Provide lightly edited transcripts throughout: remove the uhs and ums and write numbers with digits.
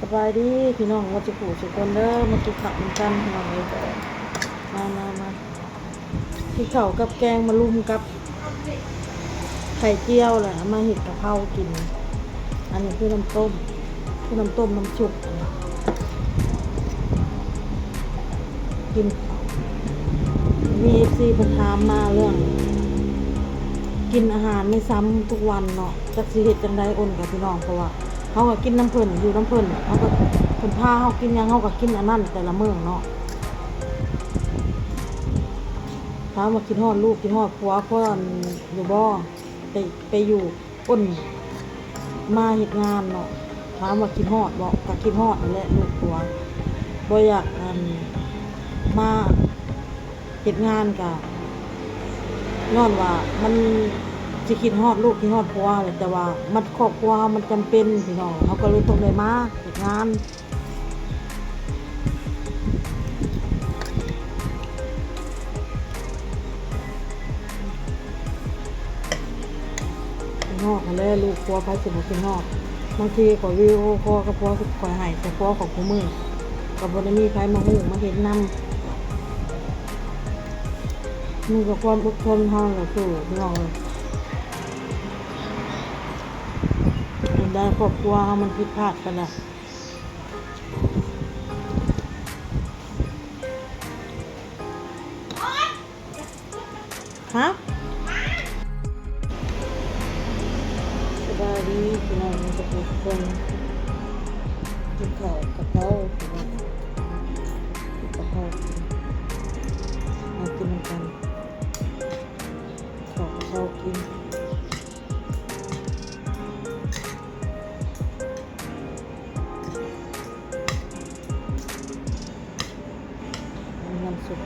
สบายดีพี่น้องวัดจุกุสุกคนเด้อมากินข้าวเหมือนกันพี่น้องเลยมากินข้าวกับแกงมาลุ่มกับไข่เจียวแหละมาเห็ดกะเพรากินอันนี้คือน้ำต้มน้ำชุบกินมีเอฟซีเพิ่นถามมาเรื่องกินอาหารไม่ซ้ำทุกวันเนาะจักสิเฮ็ดจังได๋อ้นกับพี่น้องเพราะว่าเฮาก็กินน้ำเพิ่นอยู่น้ำเพิ่นเฮาก็เพิ่นพาเฮากินหยังเฮาก็กินอันนั้นแต่ละมื้อเนาะถามว่ากินฮอดลูกกินฮอดผัวเพิ่นอยู่บ่ไปอยู่อ้นมาเฮ็ดงานเนาะถามว่ากินฮอดบ่ก็กินฮอดนั่นแหละลูกผัวบ่อยากมาเฮ็ดงานก็ย้อนว่ามันสิคิดฮอดลูกคิดฮอดผัวแหละแต่ว่ามันครอบครัวมันจำเป็นพี่น้องเฮาก็เลยต้องได้มาเฮ็ดงานกินฮอดนั่นแหละลูกผัวไปสิบ่กินฮอดบางทีก็วิดีโอคอลกับผัวสิคอยให้แต่ผัวของผู้มื้อก็บ่ได้มีใครมาฮู้มาเห็นนำมีกับความอดทนเฮาแหละสู้พี่น้องเอ้ยได้ครอบครัวเฮามันผิดพลาดกันน่ะฮะสบายดีพี่น้องทุกคนกินข้าวกับเขาพี่น้องกินกับเขามากินกันข้าวกับเขากินมีน้ำซุป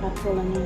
ผัดโซลานี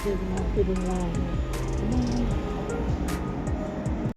เป็นมาเป็นลาว